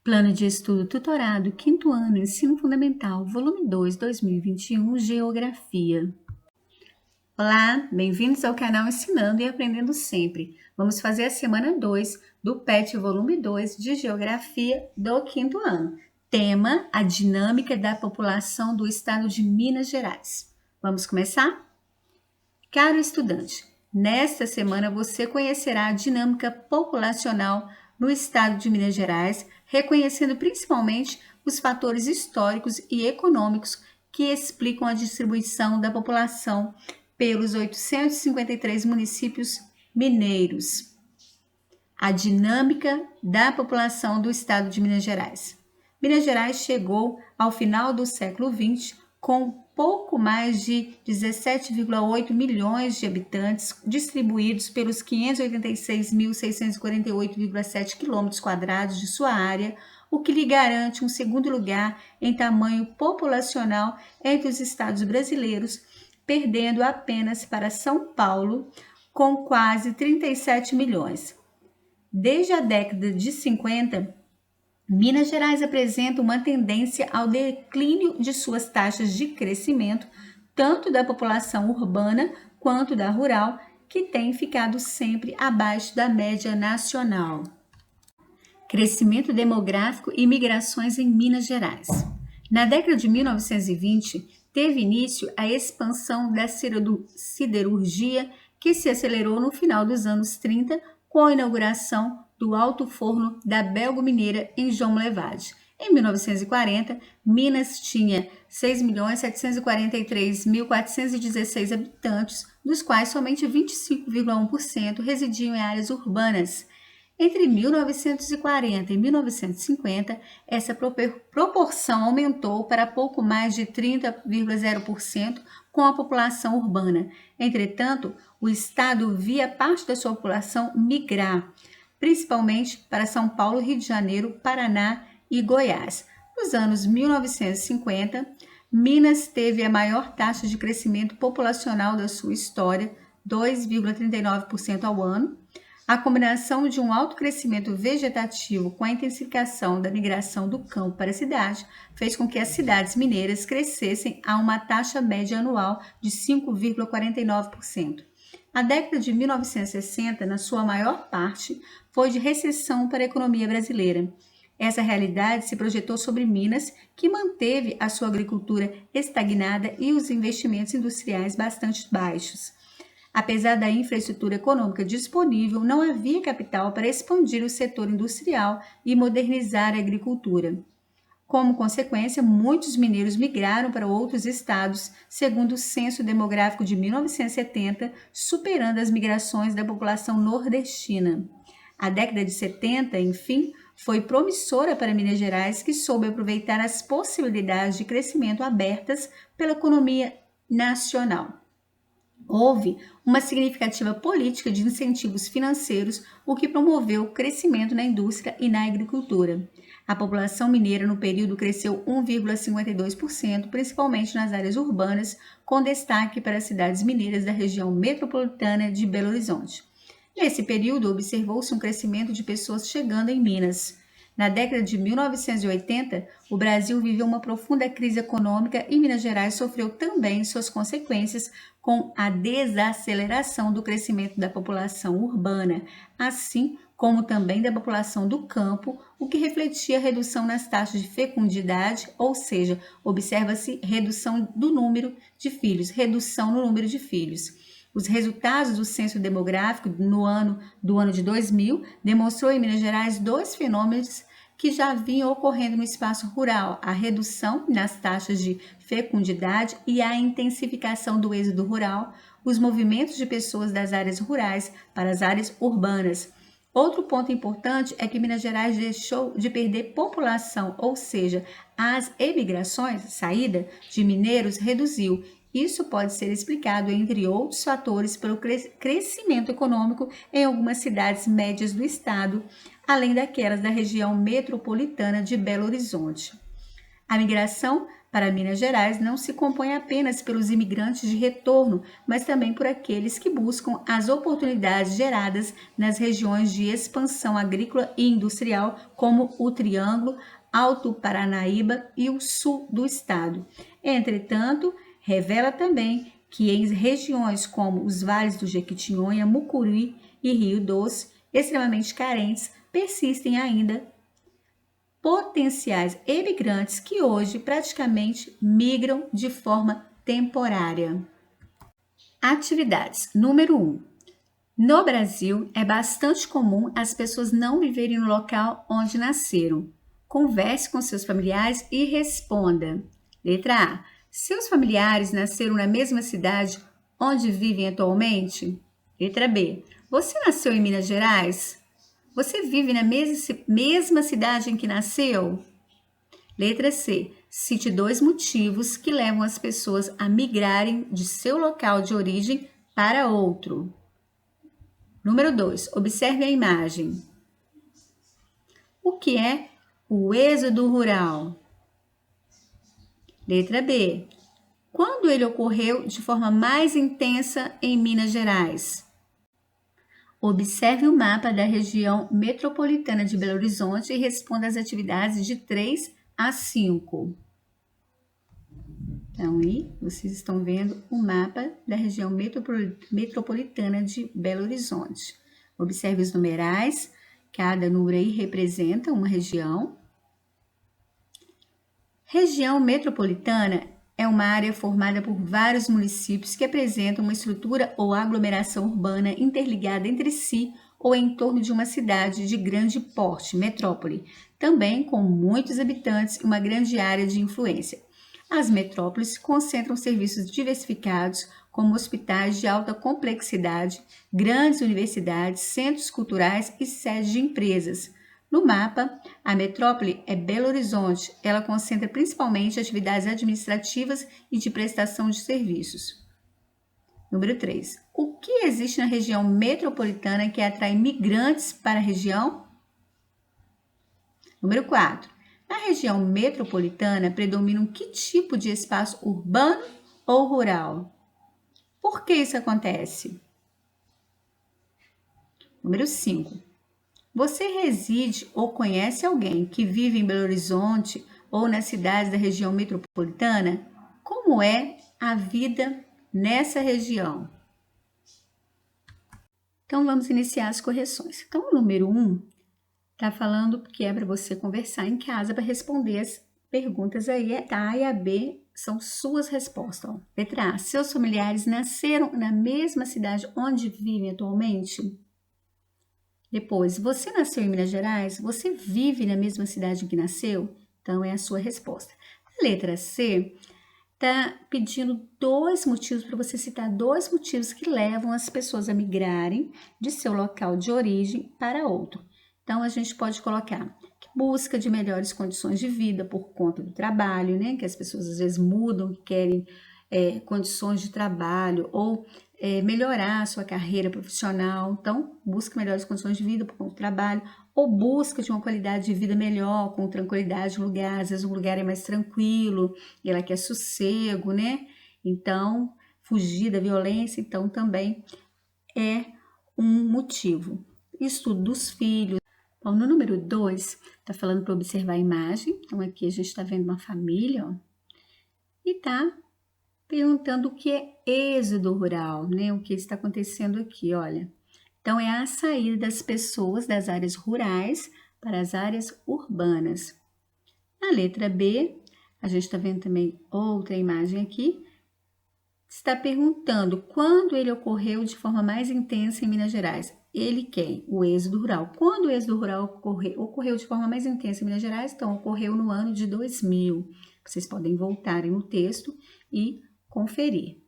Plano de Estudo Tutorado, 5º ano, Ensino Fundamental, volume 2, 2021, Geografia. Olá, bem-vindos ao canal Ensinando e Aprendendo Sempre. Vamos fazer a semana 2 do PET volume 2 de Geografia do 5º ano. Tema: a dinâmica da população do estado de Minas Gerais. Vamos começar? Caro estudante, nesta semana você conhecerá a dinâmica populacional no estado de Minas Gerais, reconhecendo principalmente os fatores históricos e econômicos que explicam a distribuição da população pelos 853 municípios mineiros. A dinâmica da população do estado de Minas Gerais. Minas Gerais chegou ao final do século XX com pouco mais de 17,8 milhões de habitantes distribuídos pelos 586.648,7 km² de sua área, o que lhe garante um segundo lugar em tamanho populacional entre os estados brasileiros, perdendo apenas para São Paulo, com quase 37 milhões. Desde a década de 50, Minas Gerais apresenta uma tendência ao declínio de suas taxas de crescimento, tanto da população urbana quanto da rural, que tem ficado sempre abaixo da média nacional. Crescimento demográfico e migrações em Minas Gerais. Na década de 1920, teve início a expansão da siderurgia, que se acelerou no final dos anos 30 com a inauguração do Alto Forno da Belgo-Mineira em João Levade. Em 1940, Minas tinha 6.743.416 habitantes, dos quais somente 25,1% residiam em áreas urbanas. Entre 1940 e 1950, essa proporção aumentou para pouco mais de 30,0% com a população urbana. Entretanto, o estado via parte da sua população migrar, principalmente para São Paulo, Rio de Janeiro, Paraná e Goiás. Nos anos 1950, Minas teve a maior taxa de crescimento populacional da sua história, 2,39% ao ano. A combinação de um alto crescimento vegetativo com a intensificação da migração do campo para a cidade fez com que as cidades mineiras crescessem a uma taxa média anual de 5,49%. A década de 1960, na sua maior parte, foi de recessão para a economia brasileira. Essa realidade se projetou sobre Minas, que manteve a sua agricultura estagnada e os investimentos industriais bastante baixos. Apesar da infraestrutura econômica disponível, não havia capital para expandir o setor industrial e modernizar a agricultura. Como consequência, muitos mineiros migraram para outros estados, segundo o Censo Demográfico de 1970, superando as migrações da população nordestina. A década de 70, enfim, foi promissora para Minas Gerais, que soube aproveitar as possibilidades de crescimento abertas pela economia nacional. Houve uma significativa política de incentivos financeiros, o que promoveu o crescimento na indústria e na agricultura. A população mineira no período cresceu 1,52%, principalmente nas áreas urbanas, com destaque para as cidades mineiras da região metropolitana de Belo Horizonte. Nesse período, observou-se um crescimento de pessoas chegando em Minas. Na década de 1980, o Brasil viveu uma profunda crise econômica e Minas Gerais sofreu também suas consequências com a desaceleração do crescimento da população urbana, assim como também da população do campo, o que refletia a redução nas taxas de fecundidade, ou seja, observa-se redução no número de filhos. Os resultados do censo demográfico do ano de 2000 demonstrou em Minas Gerais dois fenômenos que já vinham ocorrendo no espaço rural: a redução nas taxas de fecundidade e a intensificação do êxodo rural, os movimentos de pessoas das áreas rurais para as áreas urbanas. Outro ponto importante é que Minas Gerais deixou de perder população, ou seja, as emigrações, saída de mineiros, reduziu. Isso pode ser explicado, entre outros fatores, pelo crescimento econômico em algumas cidades médias do estado, além daquelas da região metropolitana de Belo Horizonte. A migração para Minas Gerais não se compõe apenas pelos imigrantes de retorno, mas também por aqueles que buscam as oportunidades geradas nas regiões de expansão agrícola e industrial, como o Triângulo, Alto Paranaíba e o sul do estado. Entretanto, revela também que em regiões como os vales do Jequitinhonha, Mucuri e Rio Doce, extremamente carentes, persistem ainda potenciais emigrantes que hoje praticamente migram de forma temporária. Atividades. Número 1. No Brasil, é bastante comum as pessoas não viverem no local onde nasceram. Converse com seus familiares e responda. Letra A. Seus familiares nasceram na mesma cidade onde vivem atualmente? Letra B. Você nasceu em Minas Gerais? Você vive na mesma cidade em que nasceu? Letra C. Cite 2 motivos que levam as pessoas a migrarem de seu local de origem para outro. Número 2. Observe a imagem. O que é o êxodo rural? Letra B. Quando ele ocorreu de forma mais intensa em Minas Gerais? Observe o mapa da região metropolitana de Belo Horizonte e responda as atividades de 3 a 5. Então, aí vocês estão vendo o mapa da região metropolitana de Belo Horizonte. Observe os numerais, cada número aí representa uma região. Região metropolitana é uma área formada por vários municípios que apresentam uma estrutura ou aglomeração urbana interligada entre si ou em torno de uma cidade de grande porte, metrópole, também com muitos habitantes e uma grande área de influência. As metrópoles concentram serviços diversificados, como hospitais de alta complexidade, grandes universidades, centros culturais e sedes de empresas. No mapa, a metrópole é Belo Horizonte. Ela concentra principalmente atividades administrativas e de prestação de serviços. Número 3. O que existe na região metropolitana que atrai migrantes para a região? Número 4. Na região metropolitana predominam que tipo de espaço urbano ou rural? Por que isso acontece? Número 5. Você reside ou conhece alguém que vive em Belo Horizonte ou nas cidades da região metropolitana? Como é a vida nessa região? Então, vamos iniciar as correções. Então, o número 1 está falando que é para você conversar em casa para responder as perguntas aí. A A e a B são suas respostas. Ó. Letra A. Seus familiares nasceram na mesma cidade onde vivem atualmente? Depois, você nasceu em Minas Gerais? Você vive na mesma cidade em que nasceu? Então, é a sua resposta. A letra C está pedindo 2 motivos, para você citar 2 motivos que levam as pessoas a migrarem de seu local de origem para outro. Então, a gente pode colocar que busca de melhores condições de vida por conta do trabalho, né? Que as pessoas às vezes mudam, querem condições de trabalho ou melhorar a sua carreira profissional. Então, busca melhores condições de vida por conta do trabalho ou busca de uma qualidade de vida melhor, com tranquilidade no lugar. Às vezes um lugar é mais tranquilo e ela quer sossego, né? Então, fugir da violência, então também é um motivo. Estudo dos filhos. Bom, no número 2, está falando para observar a imagem. Então, aqui a gente está vendo uma família, ó, e está perguntando o que é êxodo rural, né? O que está acontecendo aqui, olha. Então, é a saída das pessoas das áreas rurais para as áreas urbanas. Na letra B, a gente está vendo também outra imagem aqui. Está perguntando quando ele ocorreu de forma mais intensa em Minas Gerais. Ele quer o êxodo rural. Quando o êxodo rural ocorreu de forma mais intensa em Minas Gerais, então ocorreu no ano de 2000. Vocês podem voltar no texto e conferir.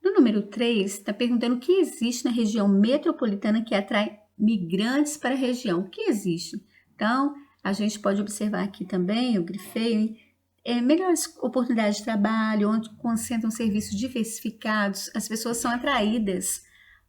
No número 3, está perguntando o que existe na região metropolitana que atrai migrantes para a região. O que existe? Então, a gente pode observar aqui também, eu grifei, melhores oportunidades de trabalho, onde concentram serviços diversificados, as pessoas são atraídas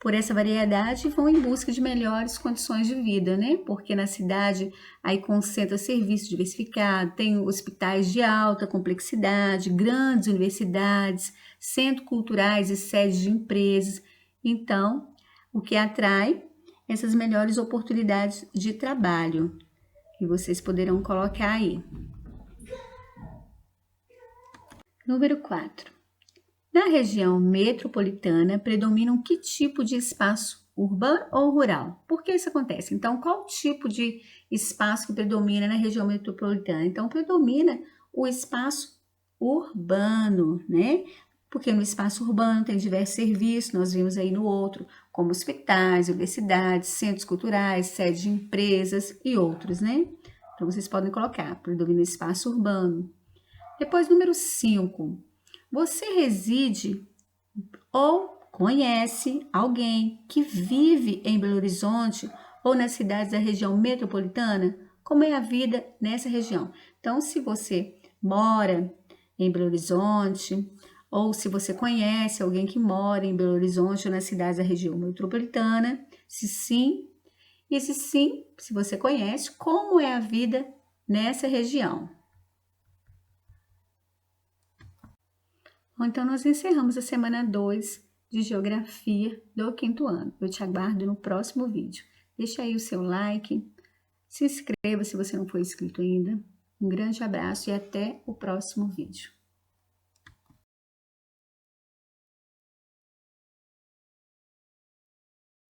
por essa variedade vão em busca de melhores condições de vida, né? Porque na cidade aí concentra serviço diversificado, tem hospitais de alta complexidade, grandes universidades, centros culturais e sedes de empresas. Então, o que atrai essas melhores oportunidades de trabalho que vocês poderão colocar aí. Número 4. Na região metropolitana, predominam que tipo de espaço urbano ou rural? Por que isso acontece? Então, qual tipo de espaço que predomina na região metropolitana? Então, predomina o espaço urbano, né? Porque no espaço urbano tem diversos serviços, nós vimos aí no outro, como hospitais, universidades, centros culturais, sedes de empresas e outros, né? Então, vocês podem colocar, predomina o espaço urbano. Depois, número 5. Você reside ou conhece alguém que vive em Belo Horizonte ou nas cidades da região metropolitana? Como é a vida nessa região? Então, se você mora em Belo Horizonte, ou se você conhece alguém que mora em Belo Horizonte ou nas cidades da região metropolitana, se sim, e se sim, se você conhece, como é a vida nessa região? Então, nós encerramos a semana 2 de Geografia do 5º ano. Eu te aguardo no próximo vídeo. Deixa aí o seu like, se inscreva se você não for inscrito ainda. Um grande abraço e até o próximo vídeo.